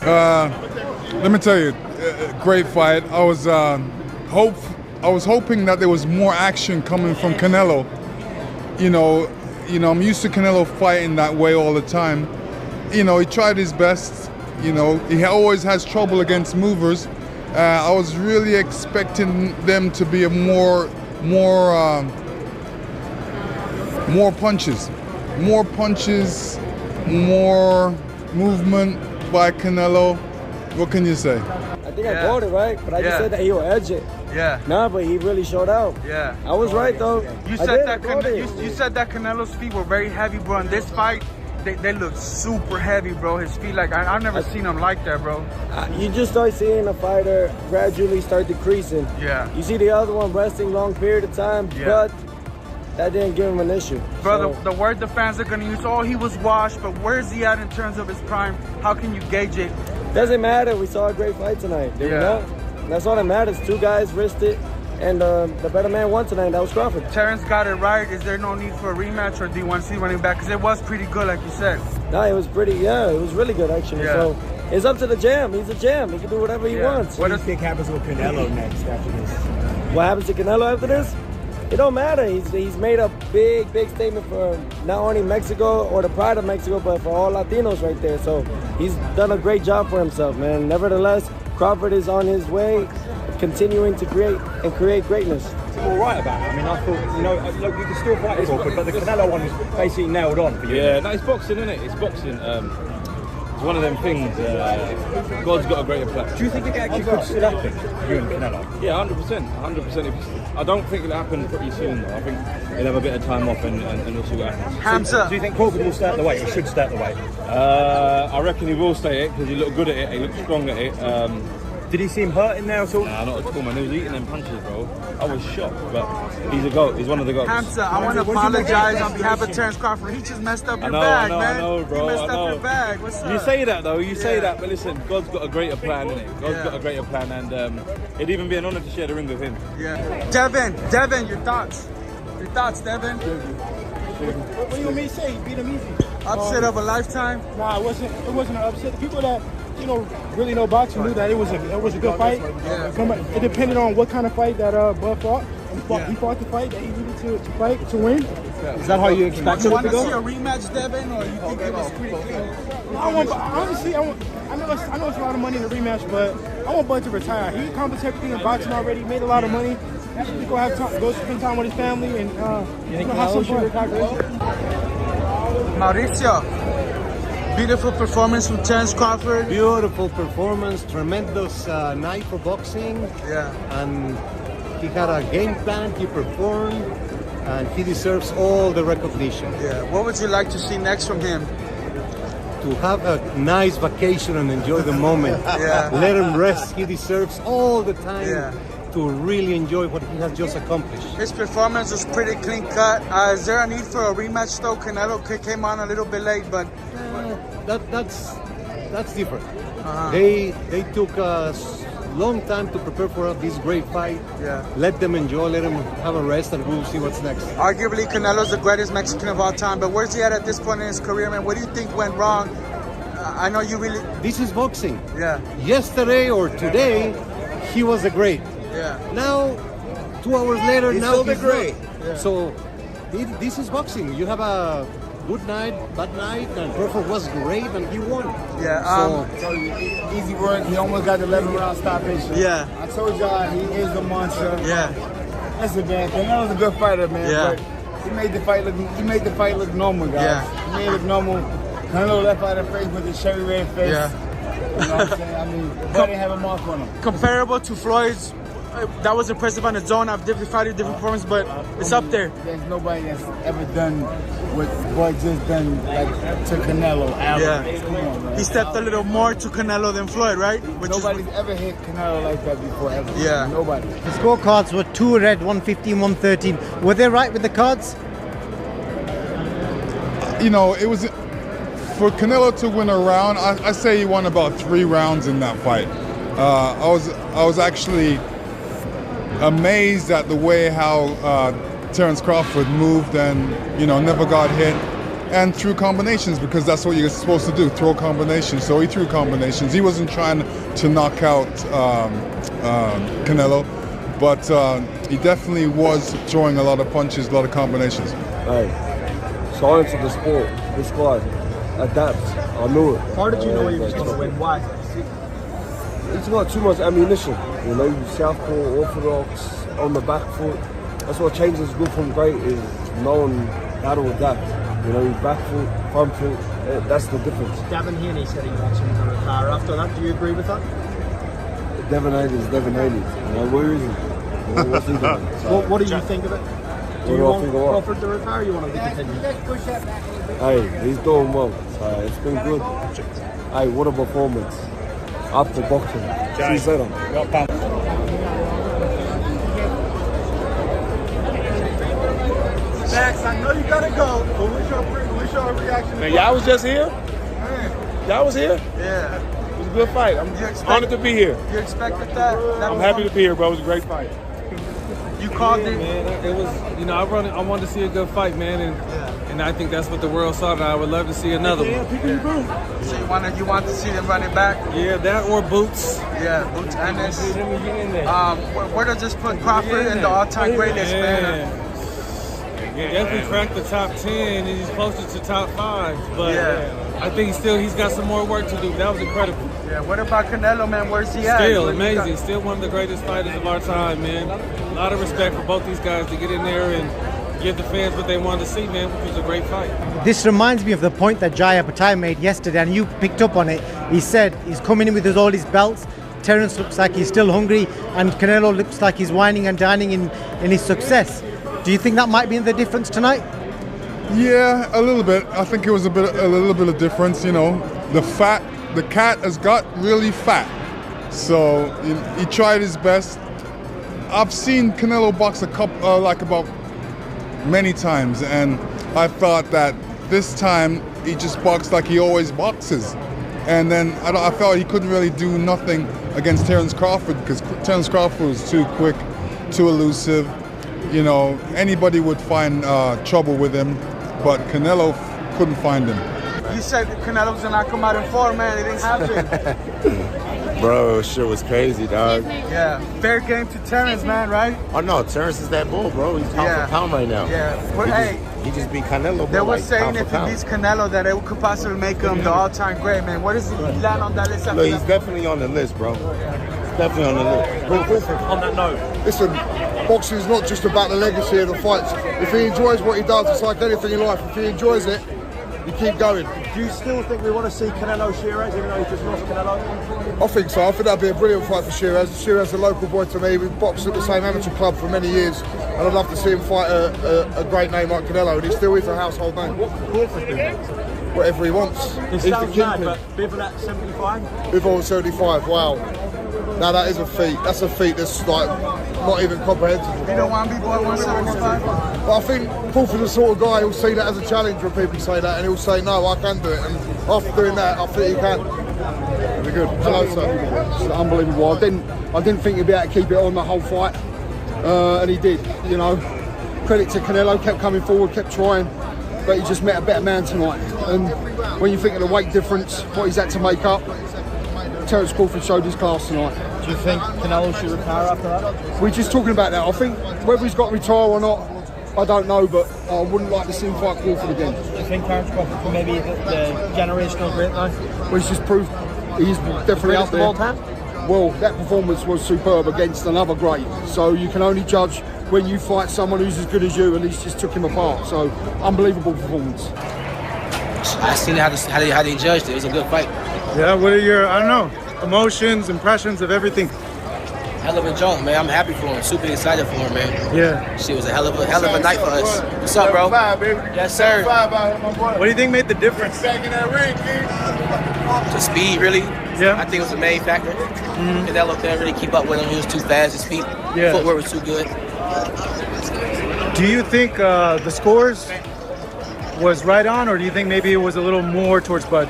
Let me tell you, great fight. I was hoping that there was more action coming from Canelo. You know, I'm used to Canelo fighting that way all the time. You know, he tried his best. You know, he always has trouble against movers. I was really expecting them to be more punches, more movement by Canelo. What can you say? I think I called it right, but I just said that he'll edge it. Yeah. Nah, but he really showed out. Yeah. I was right though. You said that Canelo's feet were very heavy, bro. In this fight, they look super heavy, bro. His feet, like I've never seen them like that, bro. You just start seeing a fighter gradually start decreasing. Yeah. You see the other one resting long period of time, but that didn't give him an issue. Bro, the word the fans are gonna use, oh, he was washed, but where's he at in terms of his prime? How can you gauge it? Doesn't matter. We saw a great fight tonight. Did we not? That's all that matters. Two guys risked it, and the better man won tonight. That was Crawford. Terence got it right. Is there no need for a rematch, or do you want to see running back? Because it was pretty good, like you said. No, it was pretty. Yeah, it was really good actually. Yeah. So it's up to the jam. He's a jam. He can do whatever he wants. What do you think happens with Canelo next after this? What happens to Canelo after this? It don't matter. He's made a big statement for not only Mexico or the pride of Mexico, but for all Latinos right there. So he's done a great job for himself, man. Nevertheless, Crawford is on his way, continuing to create greatness. All right about it. I mean, I thought, look, you can still fight Crawford, but the Canelo one is basically nailed on for you. Yeah, no, it's boxing, isn't it? It's boxing. It's one of them things. God's got a greater plan. Do you think it actually could still happen, you and Canelo? Yeah, 100%. I don't think it'll happen pretty soon, though. I think he'll have a bit of time off and we'll see what happens. Hamza. Do you think Crawford will stay at the weight, or should stay at the weight? I reckon he will stay it because he looked good at it. He looked strong at it. Did he seem hurt in there at all? Nah, not at all, man. He was eating them punches, bro. I was shocked, but he's a GOAT. He's one of the GOATs. Hamza, I want to apologize on behalf of Terence Crawford. He just messed up your bag, man. I know, bro. He messed up your bag. What's up? You say that, though. You say that, but listen, God's got a greater plan, innit? God's got a greater plan, and it'd even be an honor to share the ring with him. Yeah. Devin, your thoughts? Your thoughts, Devin? What do you want me to say? He beat him easy. Upset of a lifetime? Nah, it wasn't an upset. The people that really know boxing knew that it was a good fight. Yeah. It depended on what kind of fight that Bud fought. He fought the fight that he needed to fight to win. Is that how you expect You it want to to see go? a rematch, Devin, or you think it was pretty clean? Honestly, I know it's a lot of money in the rematch, but I want Bud to retire. He accomplished everything in boxing already. He made a lot of money. He should go spend time with his family and have some fun. Mauricio, beautiful performance from Terence Crawford. Beautiful performance, tremendous night for boxing. Yeah. And he had a game plan, he performed, and he deserves all the recognition. Yeah. What would you like to see next from him? To have a nice vacation and enjoy the moment. Yeah. Let him rest. He deserves all the time Yeah. to really enjoy what he has just accomplished. His performance was pretty clean cut. Is there a need for a rematch though? Canelo came on a little bit late, but That's different. They took a long time to prepare for this great fight. Yeah. Let them enjoy, let them have a rest, and we'll see what's next. arguably Canelo's the greatest Mexican of all time. But where's he at this point in his career, man? What do you think went wrong? I know you really. This is boxing. Yeah. Yesterday or today, he was a great. Yeah. Now, 2 hours later, He's now still the he's great. not. Yeah. So, this is boxing. You have a good night, bad night, and Crawford was great, and he won. Yeah. So easy work. He almost got the 11-round stoppage. Yeah. I told y'all he is a monster. Yeah. Listen, man, Canelo's a good fighter, man. Yeah. But he made the fight look normal, guys. Yeah. He made it look normal. Canelo left out of the face with his cherry red face. Yeah. You know what I'm saying? I mean, he didn't have a mark on him. Comparable to Floyd's. That was impressive on its own. I've different fighters, different performance, but it's up there. There's nobody that's ever done what Bud just done, like, to Canelo. Alvarez. Come on, man. He stepped a little more to Canelo than Floyd, right? Nobody's ever hit Canelo like that before, ever. Yeah. Nobody. The scorecards were 2 red, 115, 113. Were they right with the cards? You know, it was for Canelo to win a round. I say he won about 3 rounds in that fight. I was actually amazed at the way how Terence Crawford moved and never got hit. and threw combinations because that's what you're supposed to do, throw combinations. So he threw combinations. He wasn't trying to knock out Canelo, but he definitely was throwing a lot of punches, a lot of combinations. Hey, science of the sport. This guy adapts. I knew it. How did you know he was going to win? Why? He's got too much ammunition. You know, southpaw, orthodox, on the back foot. That's what changes good from great, is knowing how to adapt. You know, back foot, front foot, that's the difference. Devin Haney said he wants him to retire after that. Do you agree with that? Devin Haney is Devin Haney. You know, where is he? You know, what's he doing? So, what do you think of it? Do you want Crawford to retire or you want him to continue? Hey, he's doing well. So it's been good. Hey, what a performance. After boxing. See you later. Max, I know you gotta go, but what's your reaction? Man, y'all was just here? Y'all was here? Yeah. It was a good fight. I'm honored to be here. You expected that? I'm happy to be here, bro. It was a great fight. You called it? Man, it was, you know, I wanted to see a good fight, man, and I think that's what the world saw, and I would love to see another one. So you want to see them run it back? Yeah, that or Boots. Yeah, Boots and this. Where does this put Crawford in the all-time greatest, man? Definitely cracked the top 10, and he's closer to top 5. But I think he's got some more work to do. That was incredible. Yeah. What about Canelo, man? Where's he at? Still amazing. Still one of the greatest fighters of our time, man. A lot of respect for both these guys to get in there and give the fans what they wanted to see, man, which was a great fight. This reminds me of the point that Jaya Patai made yesterday, and you picked up on it. He said he's coming in with all his belts. Terence looks like he's still hungry, and Canelo looks like he's whining and dining in his success. Do you think that might be the difference tonight? Yeah, a little bit. I think it was a little bit of difference. You know, the cat has got really fat, so he tried his best. I've seen Canelo box about many times, and I thought that this time he just boxed like he always boxes. And then I felt he couldn't really do nothing against Terence Crawford because Terence Crawford was too quick, too elusive. You know, anybody would find trouble with him, but Canelo couldn't find him. You said Canelo was gonna come out in 4, man. It didn't happen. Bro, shit was crazy, dog. Yeah, fair game to Terence, man, right? Oh no, Terence is that bull, bro. He's pound for pound right now. Yeah. Well, he just beat Canelo, bro. They were like, saying if he beats Canelo that it could possibly make him the all-time great, man. What does he land on that list after Look, he's definitely on the list, bro. Definitely on the list. On that note, listen, boxing is not just about the legacy of the fights. If he enjoys what he does, it's like anything in life. If he enjoys it, you keep going. Do you still think we want to see Canelo Shiraz, even though he just lost Canelo? I think so. I think that'd be a brilliant fight for Shiraz. Shiraz is a local boy to me. We've boxed at the same amateur club for many years, and I'd love to see him fight a great name like Canelo, and he still is a household name. What can Crawford do next? Whatever he wants. It sounds mad, but Bivol at 75? Bivol at 75, wow. Now that is a feat. That's a feat that's like not even comprehensible. You don't want to be born 175? But I think Crawford's the sort of guy who'll see that as a challenge when people say that, and he'll say, no, I can do it. And after doing that, I think he can. Very good. Hello, sir. It's unbelievable. I didn't think he'd be able to keep it on the whole fight, and he did. You know, credit to Canelo, kept coming forward, kept trying, but he just met a better man tonight. And when you think of the weight difference, what he's had to make up, Terence Crawford showed his class tonight. Do you think Canelo should retire after that? We're just talking about that. I think whether he's got to retire or not, I don't know, but I wouldn't like to see him fight Crawford again. Do you think Terence Crawford could maybe the generational great now? Well, he's just proved he's definitely out there. All time? Well, that performance was superb against another great. So you can only judge when you fight someone who's as good as you, and he's just took him apart. So unbelievable performance. I seen how they judged it. It was a good fight. Yeah, what are your, I don't know, emotions, impressions of everything? Hell of a joke, man. I'm happy for him. Super excited for him, man. Yeah. Shit was a hell of a night for us. What's up, bro? Yes, sir. What do you think made the difference? The speed, really. Yeah. I think it was the main factor. Canelo couldn't really keep up with him. He was too fast. His feet, footwork was too good. Do you think the scores was right on, or do you think maybe it was a little more towards Bud?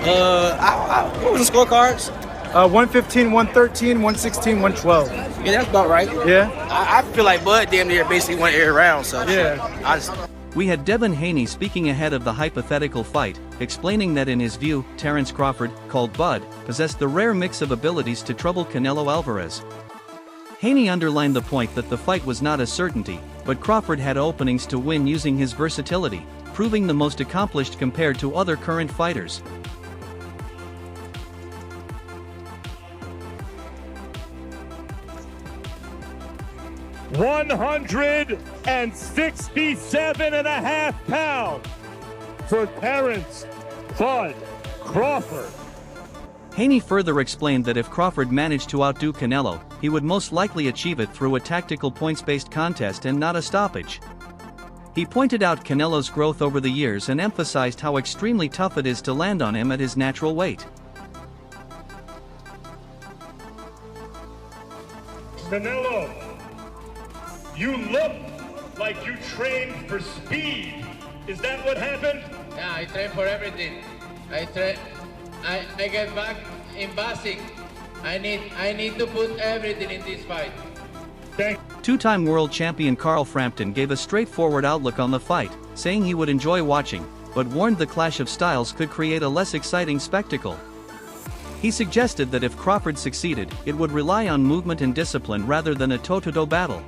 What was the scorecards? 115, 113, 116, 112. Yeah, that's about right. Yeah? I feel like Bud damn near basically went every round, so yeah. Honestly. We had Devin Haney speaking ahead of the hypothetical fight, explaining that in his view, Terence Crawford, called Bud, possessed the rare mix of abilities to trouble Canelo Alvarez. Haney underlined the point that the fight was not a certainty, but Crawford had openings to win using his versatility, proving the most accomplished compared to other current fighters. £167.5 for Terence "Bud" Crawford. Haney further explained that if Crawford managed to outdo Canelo, he would most likely achieve it through a tactical points-based contest and not a stoppage. He pointed out Canelo's growth over the years and emphasized how extremely tough it is to land on him at his natural weight. Canelo, you look like you trained for speed. Is that what happened? Yeah, I train for everything. I get back in basic. I need to put everything in this fight. Two-time world champion Carl Frampton gave a straightforward outlook on the fight, saying he would enjoy watching, but warned the clash of styles could create a less exciting spectacle. He suggested that if Crawford succeeded, it would rely on movement and discipline rather than a toe-to-toe battle.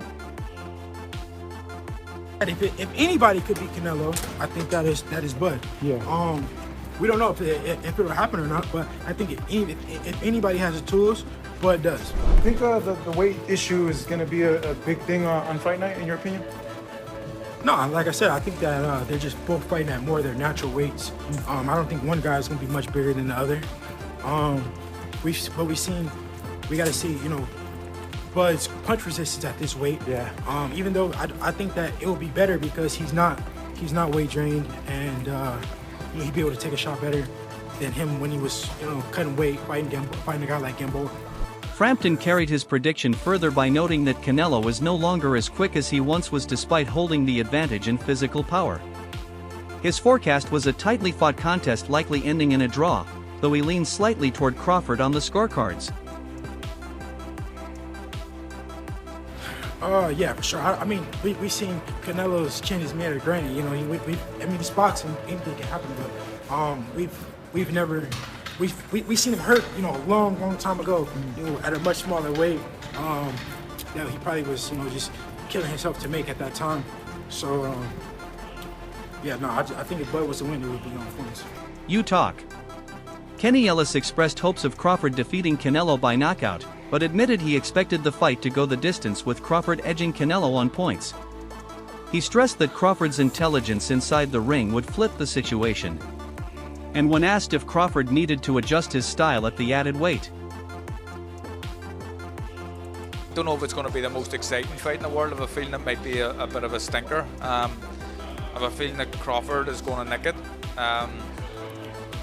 If anybody could beat Canelo, I think that is Bud. Yeah. We don't know if it'll happen or not, but I think if anybody has the tools, Bud does. I think the weight issue is going to be a big thing on fight night, in your opinion? No, like I said, I think that they're just both fighting at more of their natural weights. I don't think one guy is going to be much bigger than the other. We got to see, Bud's punch resistance at this weight. Yeah. Even though I think that it will be better because he's not weight drained, and he'd be able to take a shot better than him when he was cutting weight, fighting a guy like Gamboa. Frampton carried his prediction further by noting that Canelo is no longer as quick as he once was despite holding the advantage in physical power. His forecast was a tightly fought contest likely ending in a draw, though he leaned slightly toward Crawford on the scorecards. Yeah, for sure. I mean, we've seen Canelo's chin is made of granite. It's boxing, anything can happen, but we've seen him hurt, a long time ago, at a much smaller weight. That he probably was, just killing himself to make at that time. So, yeah, no, I think if Bud was the winner, it would be on points. You talk. Kenny Ellis expressed hopes of Crawford defeating Canelo by knockout, but admitted he expected the fight to go the distance with Crawford edging Canelo on points. He stressed that Crawford's intelligence inside the ring would flip the situation. And when asked if Crawford needed to adjust his style at the added weight. I don't know if it's going to be the most exciting fight in the world. I have a feeling it might be a bit of a stinker. I have a feeling that Crawford is going to nick it.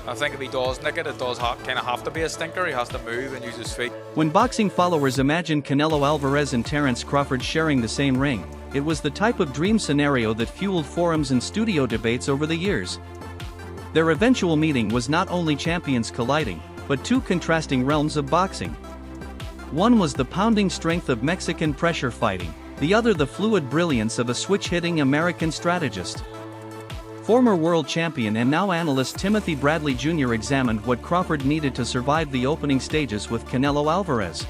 I think if he does nick it, it does kind of have to be a stinker. He has to move and use his feet. When boxing followers imagined Canelo Alvarez and Terence Crawford sharing the same ring, it was the type of dream scenario that fueled forums and studio debates over the years. Their eventual meeting was not only champions colliding, but two contrasting realms of boxing. One was the pounding strength of Mexican pressure fighting, the other the fluid brilliance of a switch-hitting American strategist. Former world champion and now analyst Timothy Bradley Jr. examined what Crawford needed to survive the opening stages with Canelo Alvarez.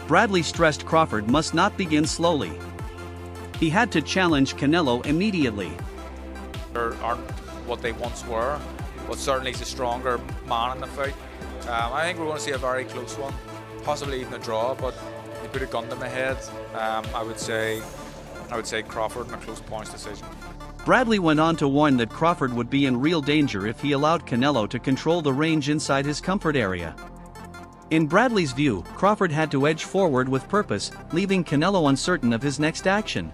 Bradley stressed Crawford must not begin slowly. He had to challenge Canelo immediately. They aren't what they once were, but certainly he's a stronger man in the fight. I think we're going to see a very close one, possibly even a draw, but you put a gun to my head, I would say Crawford in a close points decision. Bradley went on to warn that Crawford would be in real danger if he allowed Canelo to control the range inside his comfort area. In Bradley's view, Crawford had to edge forward with purpose, leaving Canelo uncertain of his next action.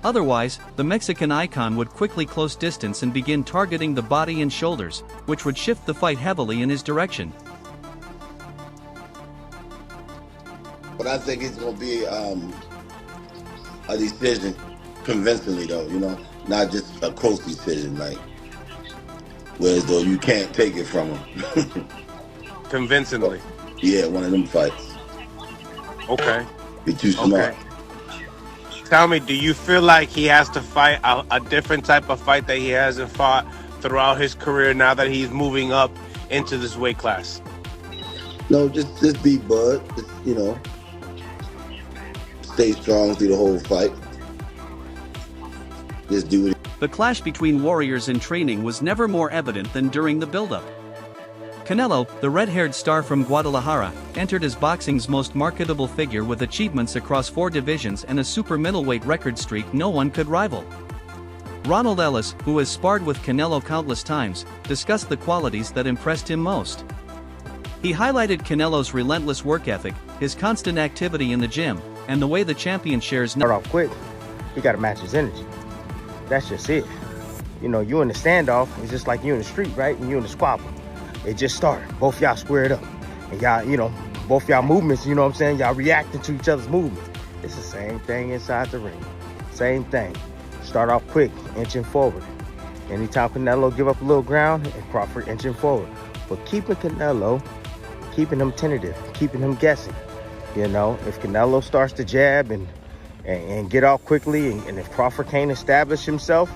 Otherwise, the Mexican icon would quickly close distance and begin targeting the body and shoulders, which would shift the fight heavily in his direction. But I think it's going to be a decision convincingly, though, not just a close decision, like, whereas though you can't take it from him. Convincingly? Yeah, one of them fights. Okay. Be too smart. Okay. Tell me, do you feel like he has to fight a different type of fight that he hasn't fought throughout his career now that he's moving up into this weight class? No, just be Bud. Just, you know, stay strong through the whole fight. Just do it. The clash between warriors in training was never more evident than during the build-up. Canelo, the red-haired star from Guadalajara, entered as boxing's most marketable figure with achievements across 4 divisions and a super middleweight record streak no one could rival. Ronald Ellis, who has sparred with Canelo countless times, discussed the qualities that impressed him most. He highlighted Canelo's relentless work ethic, his constant activity in the gym, and the way the champion shares. Start off quick, he got to match his energy. That's just it. You know, you in the standoff, it's just like you in the street, right? And you in the squabble. It just started. Both y'all squared up. And y'all, you know, both y'all movements, you know what I'm saying? Y'all reacting to each other's movements. It's the same thing inside the ring. Same thing. Start off quick, inching forward. Anytime Canelo give up a little ground, and Crawford inching forward. But keeping Canelo, keeping him tentative, keeping him guessing. You know, if Canelo starts to jab and get off quickly, and if Crawford can't establish himself.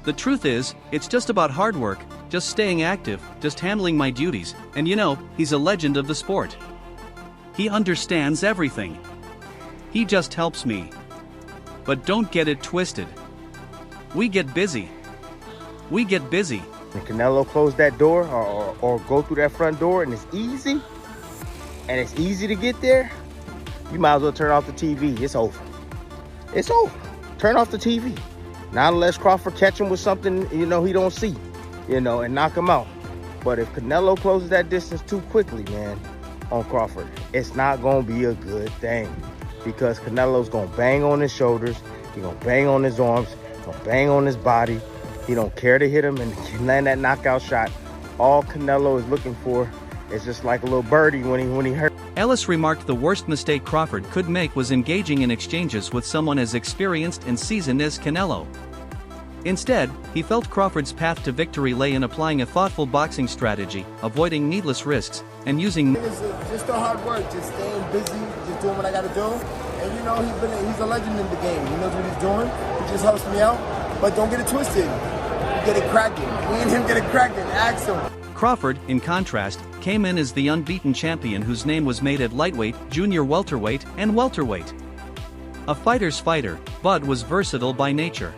The truth is, it's just about hard work, just staying active, just handling my duties, and you know, he's a legend of the sport. He understands everything. He just helps me. But don't get it twisted. We get busy. We get busy. When Canelo closed that door or go through that front door and it's easy to get there, you might as well turn off the TV. It's over. It's over. Turn off the TV. Not unless Crawford catch him with something, you know, he don't see, you know, and knock him out. But if Canelo closes that distance too quickly, man, on Crawford, it's not going to be a good thing. Because Canelo's going to bang on his shoulders. He's going to bang on his arms. He's going to bang on his body. He don't care to hit him and land that knockout shot. All Canelo is looking for is just like a little birdie when he hurt. Ellis remarked the worst mistake Crawford could make was engaging in exchanges with someone as experienced and seasoned as Canelo. Instead, he felt Crawford's path to victory lay in applying a thoughtful boxing strategy, avoiding needless risks, and using just the hard work, just staying busy, just doing what I gotta do. And you know, he's a legend in the game. He knows what he's doing. He just helps me out. But don't get it twisted. Get it cracking. Me and him get it cracking. Ask him. Crawford, in contrast, came in as the unbeaten champion whose name was made at lightweight, junior welterweight, and welterweight. A fighter's fighter, Bud was versatile by nature.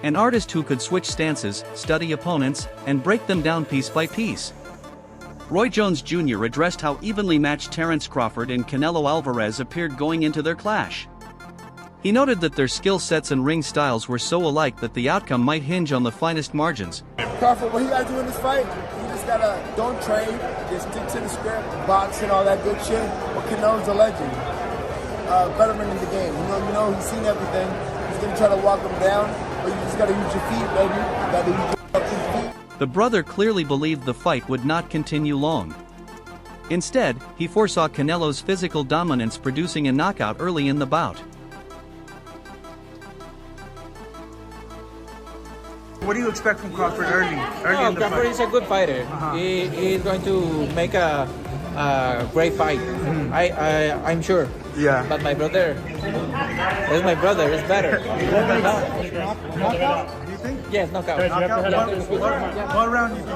An artist who could switch stances, study opponents, and break them down piece by piece. Roy Jones Jr. addressed how evenly matched Terence Crawford and Canelo Alvarez appeared going into their clash. He noted that their skill sets and ring styles were so alike that the outcome might hinge on the finest margins. Crawford, what he gotta do in this fight, he just gotta, don't trade, just stick to the script, box and all that good shit. But Canelo's a legend, veteran in the game. You know, he's seen everything. He's gonna try to walk him down, but you just gotta use your feet, baby. You gotta use your feet. The brother clearly believed the fight would not continue long. Instead, he foresaw Canelo's physical dominance producing a knockout early in the bout. What do you expect from Crawford early in the Crawford fight? is a good fighter. He's going to make a great fight. I'm sure. Yeah. But my brother, it's my brother. It's better. Knockout? Do you think? Yes, knockout. What round do you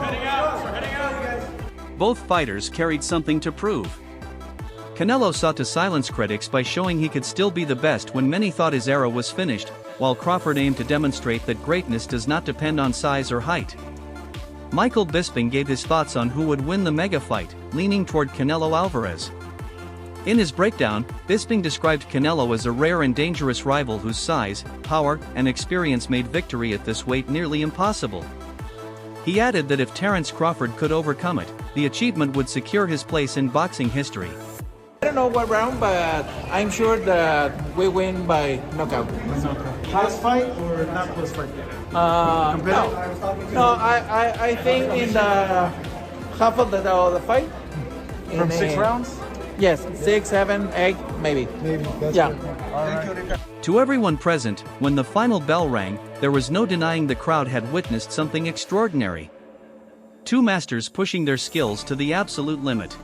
think? Both fighters carried something to prove. Canelo sought to silence critics by showing he could still be the best when many thought his era was finished, while Crawford aimed to demonstrate that greatness does not depend on size or height. Michael Bisping gave his thoughts on who would win the mega fight, leaning toward Canelo Alvarez. In his breakdown, Bisping described Canelo as a rare and dangerous rival whose size, power, and experience made victory at this weight nearly impossible. He added that if Terence Crawford could overcome it, the achievement would secure his place in boxing history. I don't know what round, but I'm sure that we win by knockout. Close fight or not close fight? No, I think in the half of the fight. From 6 rounds? Yes, 6, 7, 8, maybe. Yeah. To everyone present, when the final bell rang, there was no denying the crowd had witnessed something extraordinary. Two masters pushing their skills to the absolute limit.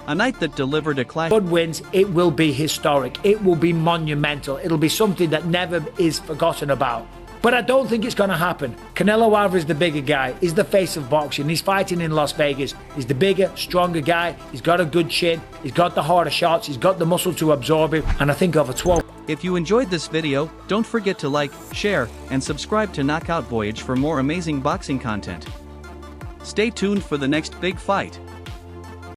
A night that delivered a clash. Good wins, it will be historic. It will be monumental. It'll be something that never is forgotten about. But I don't think it's going to happen. Canelo Alvarez is the bigger guy. He's the face of boxing. He's fighting in Las Vegas. He's the bigger, stronger guy. He's got a good chin. He's got the harder shots. He's got the muscle to absorb it. And I think over 12. If you enjoyed this video, don't forget to like, share, and subscribe to Knockout Voyage for more amazing boxing content. Stay tuned for the next big fight.